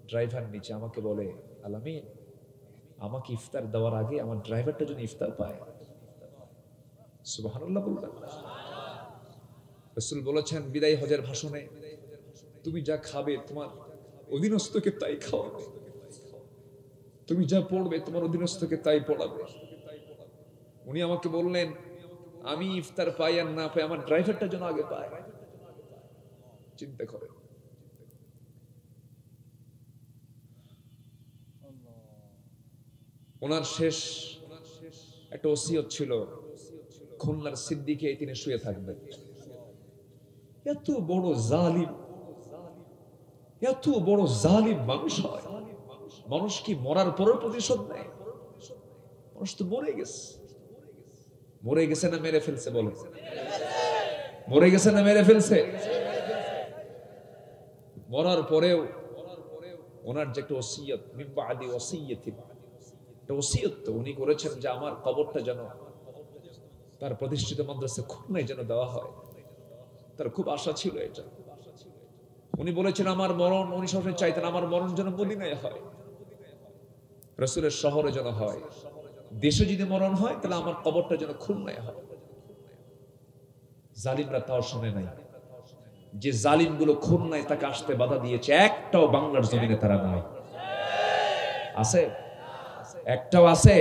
ড্রাইভার নিচে, আমাকে বলে, আলামিন আমাকে ইফতার দেওয়ার আগে আমার ড্রাইভারটা যদি ইফতার পায়। সুবহানাল্লাহ বলবেন। রাসূল বলেছেন বিদায় হজের ভাষণে, তুমি যা খাবে তোমার অধীনস্থকে তাই খাওয়াবে, তুমি যা পড়বে তোমার অধীনস্থকে তাই পড়াবে। উনি আমাকে বললেন, আমি ইফতার পাই আর না পাই, আমার ড্রাইভারটা যেন আগে পায়। চিন্তা করে। ওনার শেষ একটা ওসিয়ত ছিল, খুলনার সিদ্দিকে তিনি শুয়ে থাকবেন। এত বড় জালিম, এত বড় জালিম মানুষ হয়? মানুষ কি মরার পরেও প্রতিশোধ নেয়? মানুষ তো মরে গেছে। মরে গেছে না মেরে ফেলছে? বলো, মরে গেছে না মেরে ফেলছে? মরার পরেও ওনার যে একটা ওসিয়ত, মিন বাদি ওসিয়তিন, একটা ওসিয়ত তো উনি করেছেন যে আমার কবরটা যেন তার প্রতিষ্ঠিত মাদ্রাসা খুলনায় যেন দেওয়া হয়। তার খুব আশা ছিল এটা। উনি বলেছেন আমার মরণ, উনি সবসময় চাইতেন আমার মরণ যেন মদিনায় হয়, রাসূলের শহরে যেন হয়। দেশে যদি মরণ হয় তাহলে আমার কবরটা যেন খুলনায় হয়। জালিমরা তাও শুনে নাই। যে জালিমগুলো খুলনায় তাকে আসতে বাধা দিয়েছে, একটাও বাংলার জমিনে তারা নাই। আছে? একটাও আছে?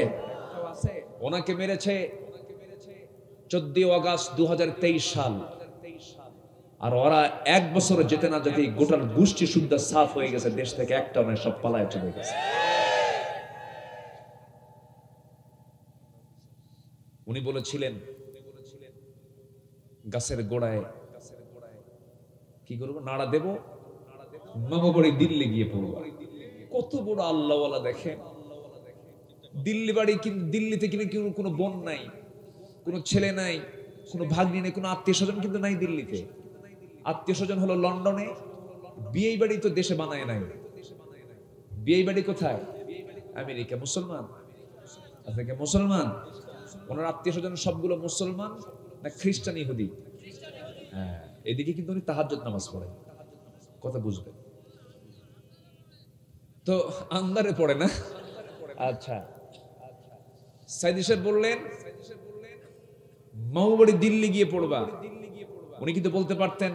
ওনাকে মেরেছে 14 আগস্ট 2023 সাল। আর ওরা 1 বছরে যেতে না যেতে গোটাল গোষ্ঠী শুদ্ধ সাফ হয়ে গেছে দেশ থেকে, একটাও নয়, সব পালায় চলে গেছে। উনি বলেছিলেন গাছের গোড়ায় কি করবো? নাড়া দেব, মামা বাড়ি দিল্লি গিয়ে পড়বো। কত বড় আল্লাহওয়ালা দেখেন। দিল্লি বাড়ি, কিন্তু দিল্লিতে কিন্তু কোনো বোন নাই, কোনো ছেলে নাই, কোনো ভাগ্নি নেই, কোনো আত্মীয় স্বজন কিন্তু নাই দিল্লিতে। আত্মীয় স্বজন হলো লন্ডনে। বিয়ে বাড়ি তো দেশে বানায় নাই। বিয়ে বাড়ি কোথায়? আমেরিকা। মুসলমান আপনাকে মুসলমান, ওনার আত্মীয় স্বজন সবগুলো মুসলমান না খ্রিস্টান ইহুদি? হ্যাঁ, এদিকে কিন্তু উনি তাহাজ্জুদ নামাজ পড়েন। কথা বুঝবেন তো, আন্দারে পড়ে না। আচ্ছা, সাইদি সাহেব বললেন মামু বাড়ি দিল্লি গিয়ে পড়বা। উনি কিন্তু বলতে পারতেন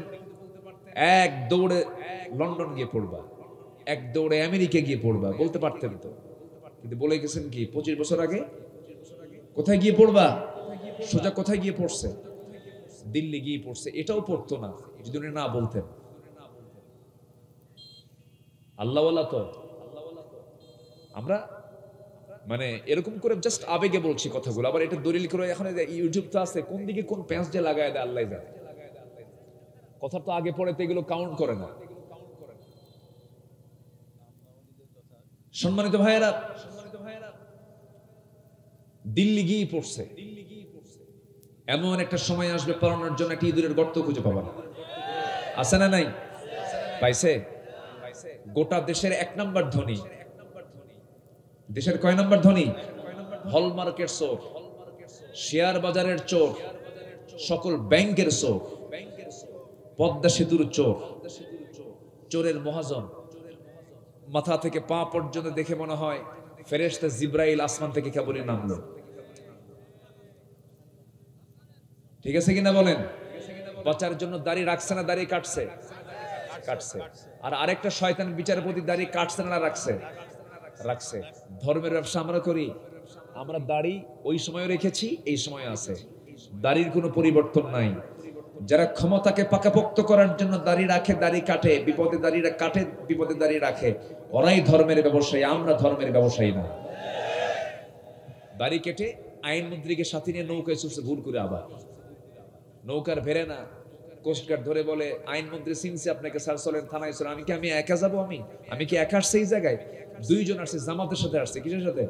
এক দৌড়ে লন্ডন গিয়ে পড়বা, এক দৌড়ে আমেরিকা গিয়ে পড়বা, বলতে পারতেন তো। কিন্তু বলে গেছেন কি 25 বছর আগে কোথায় গিয়ে পড়বা? সোজা কোথায় গিয়ে পড়ছে? দিল্লি গিয়ে পড়ছে। এটাও পড়তো না যদি উনি না বলতেন। আল্লাহওয়ালা তো আমরা মানে এরকম করে জাস্ট আবেগে বলছি কথাগুলো, আবার এটা দলিল করে এখন ইউটিউব তো আছে, কোন দিকে কোন প্যাঁচ যে লাগায় দেয় আল্লাহ জানে। কথা তো আগে পড়ে তো এগুলো কাউন্ট করে না। সম্মানিত ভাইয়েরা, দিল্লি গিয়ে পড়ছে। এমন একটা সময় আসবে পড়ানোর জন্য একটা ইঁদুরের গর্ত খুঁজে পাবা না। আছে না নাই? পাইছে? গোটা দেশের 1 নাম্বার ধনী। দেশের কয় নাম্বার ধনী? হলমার্কের চোর, শেয়ার বাজারের চোর, সকল ব্যাংকের চোর, পদ্মা সেতুর চোর, চোরের মহাজন। মাথা থেকে পা পর্যন্ত দেখে মনে হয় ফেরেশতা জিব্রাইল আসমান থেকে কেবলই নামলো। ঠিক আছে কিনা বলেন? বাঁচার জন্য দাড়ি রাখছে না দাড়ি কাটছে? কাটছে। আর আরেকটা শয়তান বিচারপতি দাড়ি কাটছে না রাখছে? রাখছে। ধর্মের ব্যবসা আমরা করি, আমরা দাড়ি ওই সময় রেখেছি, এই সময় আছে, দাড়ির কোনো পরিবর্তন নাই। যারা ক্ষমতাকে পাকাপোক্ত করার জন্য দাড়ি রাখে, দাড়ি কাটে, বিপদে দাড়ি কাটে, বিপদে দাড়ি রাখে, ওরাই ধর্মের ব্যবসায়ী, আমরা ধর্মের ব্যবসায়ী না। দাড়ি কেটে আইনমন্ত্রীকে সাথে নিয়ে নৌকায় চড়ছে ভুল করে, আবার নৌকার ভেরে না, কোস্টগার্ড ধরে বলে আইনমন্ত্রী চিনছে আপনাকে, স্যার চলেন থানায় চলেন। আমি একা যাবো? আমি কি একা আসছে এই জায়গায়? 2 জন আসছে, জামাতের সাথে আসছে। কিসের সাথে?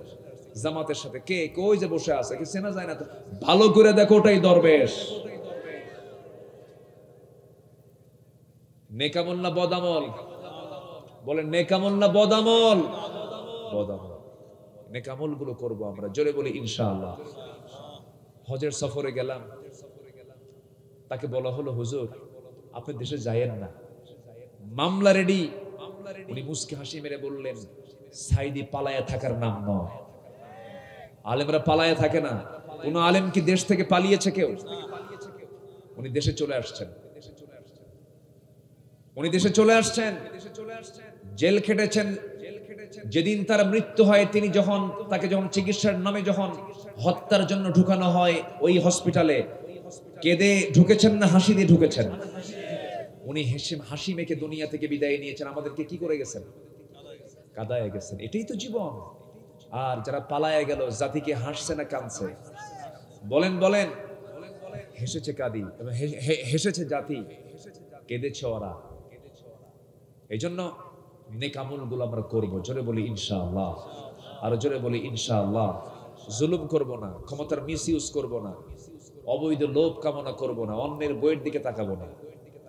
জামাতের সাথে। কে? কই যে বসে আছে, কি চেনা যায় না তো? ভালো করে দেখো, ওটাই দরবেশ। নেকামল না বদামল? বলেন নেকামল না বদামল? বদামল। নেকামল গুলো করবো আমরা, জোরে বলি ইনশাআল্লাহ। হজের সফরে গেলাম, তাকে বলা হলো হুজুর আপনি দেশে যায়েন না, মামলা রেডি। উনি মুস্কি হাসি মেরে বললেন সাইদি পালায়া থাকার নাম নয়। আলেমরা পালায়া থাকে না। কোন আলেম কি দেশ থেকে পালিয়েছে কেউ? উনি দেশে চলে আসছেন। উনি দেশে চলে আসছেন, জেল খেটেছেন। যেদিন তার মৃত্যু হয়, তিনি তাকে যখন চিকিৎসার নামে যখন হত্যার জন্য ঢুকানো হয় ওই হসপিটালে, কেঁদে ঢুকেছেন না হাসি দিয়ে ঢুকেছেন? উনি হাসি মেখে দুনিয়া থেকে বিদায় নিয়েছেন। আমাদেরকে কি করে গেছেন? কাদায় গেছেন। এটাই তো জীবন। আর যারা পালায় গেল, জাতিকে হাসছে না কাঁদছে? বলেন বলেন। হেসেছে কাদি, হেসেছে জাতি, কেঁদেছে ওরা। এই জন্য নেকামল গুলো আমরা করবো, জোরে বলি ইনশাআল্লাহ। আর জোরে বলি ইনশাআল্লাহ। জুলুম করব না, ক্ষমতার মিস ইউজ করবো না, অবৈধ লোভ কামনা করব না, অন্যের বইয়ের দিকে তাকাবো না,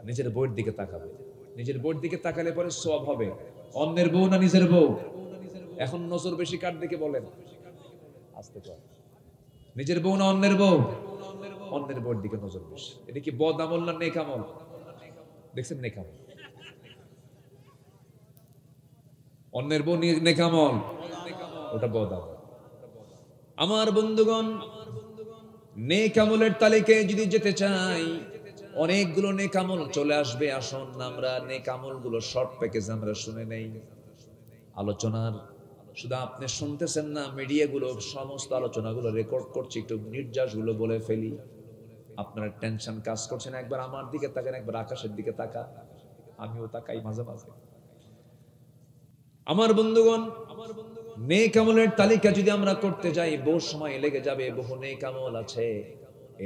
নিজের বইয়ের দিকে তাকাবো। নিজের বইয়ের দিকে তাকালে পরে সওয়াব হবে। অন্যের বউ না নিজের বউ? এখন নজর বেশি কার দিকে বলেন? আস্তে কর। নিজের বউ না অন্যের বউ? অন্যের বউয়ের দিকে নজর বেশি। এটা কি বদামল না নেকামল? দেখছেন নেকামল। অন্যের বউ নেকামল, ওটা বদামল। আমার বন্ধুগণ, নেকামলের তালিকায় যদি যেতে চাই, অনেকগুলো নেকামল চলে আসবে। আসুন আমরা নেকামল গুলো শর্ট প্যাকেজ আমরা শুনে নেই। আলোচনার শুধু আপনি শুনতেছেন না, মিডিয়াগুলো সমস্ত আলোচনাগুলো রেকর্ড করছে, একটু নির্যাস গুলো বলে ফেলি। আপনারা টেনশন কাজ করছেন, একবার আমার দিকে তাকান, একবার আকাশের দিকে তাকা, আমিও তাকাই মাঝে মাঝে। আমার বন্ধুগণ, নেকামলের তালিকা যদি আমরা করতে যাই, বহু সময় লেগে যাবে। বহু নেকামল আছে,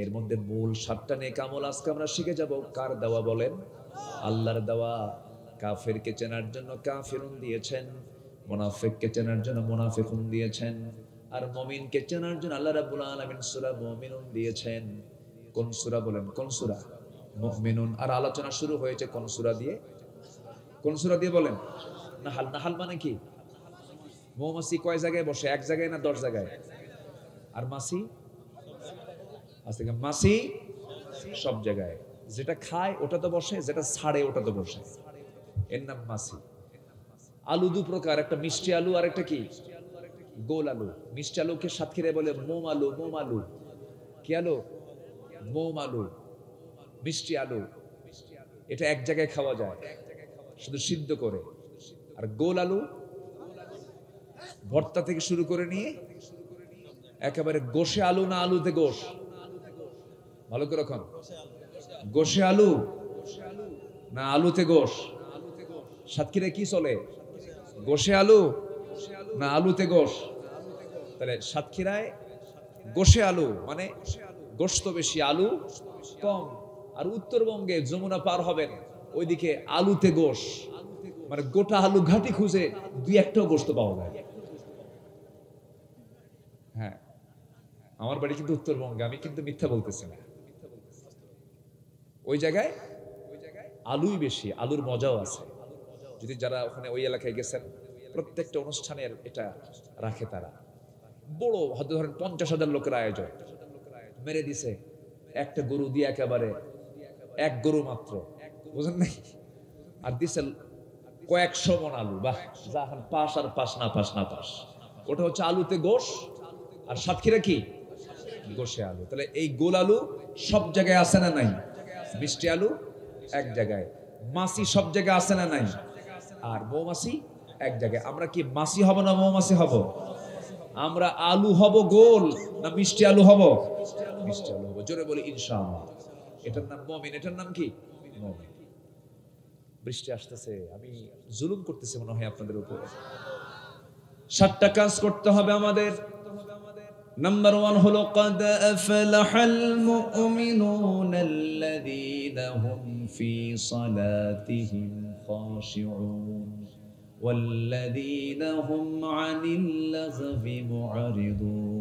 এর মধ্যে মূল 7টা নেকামল আজকে আমরা শিখে যাব। কার দেওয়া বলেন? আল্লাহর দেওয়া। কাফেরকে চেনার জন্য কাফিরুন দিয়েছেন, মুনাফিককে চেনার জন্য মুনাফিকুন দিয়েছেন, আর মুমিনকে চেনার জন্য আল্লাহ রাব্বুল আলামিন সূরা মুমিনুন দিয়েছেন। কোন সূরা বলেন? কোন সূরা? মুমিনুন। আর আলোচনা শুরু হয়েছে কোন সূরা দিয়ে? কোন সূরা দিয়ে বলেন? নাহাল। নাহাল মানে কি? মৌমাছি কয় জায়গায় বসে? 1 জায়গায় না 10 জায়গায়? আর মাছি আজ থেকে মাছি সব জায়গায়, যেটা খায় ওটা তো বসে, যেটা ছাড়ে ওটা তো বসে, এর নাম মাছি। আলু দু প্রকার, একটা মিষ্টি আলু আর একটা কি গোল আলু। মিষ্টি আলুকে সাতক্ষীরায় বলে মোম আলু। মোম আলু কি আলু? মোম আলু। মিষ্টি আলু এটা এক জায়গায় খাওয়া যায় শুধু সিদ্ধ করে। আর গোল আলু ভর্তা থেকে শুরু করে নিয়ে একেবারে গোশে আলু, না আলুতে গোশ, ভালো করে রাখুন, গোশে আলু না আলুতে গোশ? সাতক্ষীরায় কি চলে, গোশে আলু না আলুতে গোশ? তাহলে সাতক্ষীরায় গোশে আলু মানে গোশত বেশি, আলু কম। আর উত্তরবঙ্গে যমুনা পার হবেন ওইদিকে আলুতে গোশ, মানে গোটা আলু ঘাটি খুঁজে দুই একটাও গোশত পাওয়া যায়। হ্যাঁ, আমার বাড়ি কিন্তু উত্তরবঙ্গে, আমি কিন্তু মিথ্যা বলতেছি না। ওই জায়গায় আলুই বেশি, আলুর মজাও আছে। যদি যারা ওখানে ওই এলাকায় গেছেন, প্রত্যেকটা অনুষ্ঠানের এটা রাখে তারা। বড় হয়তো ধরেন 50,000 লোকের আয়োজন, মেরে দিছে একটা গরু দিয়ে, একেবারে এক গরু মাত্র, বুঝেন নাই? আর দিছে কয়েকশো মন আলু। বাহ, যা পাস আর পাস, না পাস না পাস। ওটা হচ্ছে আলুতে গোশ, আর সাতক্ষীরা কি গোশে আলু। তাহলে এই গোল আলু সব জায়গায় আছে না নাই? মিষ্টি আলু এক জায়গায়, মাছি সব জায়গায় আছে না নাই? আর মৌমাছি এক জায়গায়। আমরা কি মাছি হব না মৌমাছি হব? আমরা আলু হব গোল, না মিষ্টি আলু হব? মিষ্টি আলু হব। জোরে বলি ইনশাআল্লাহ। এটার নাম মুমিন। এটার নাম কি? মুমিন। বৃষ্টি আসতেছে, আমি জুলুম করতেছি মনে হয় আপনাদের উপর। 7টা কাজ করতে হবে আমাদের। নাম্বার 1 হলো قد أفلح المؤمنون الذين هم في صلاتهم خاشعون والذين هم عن اللغو معرضون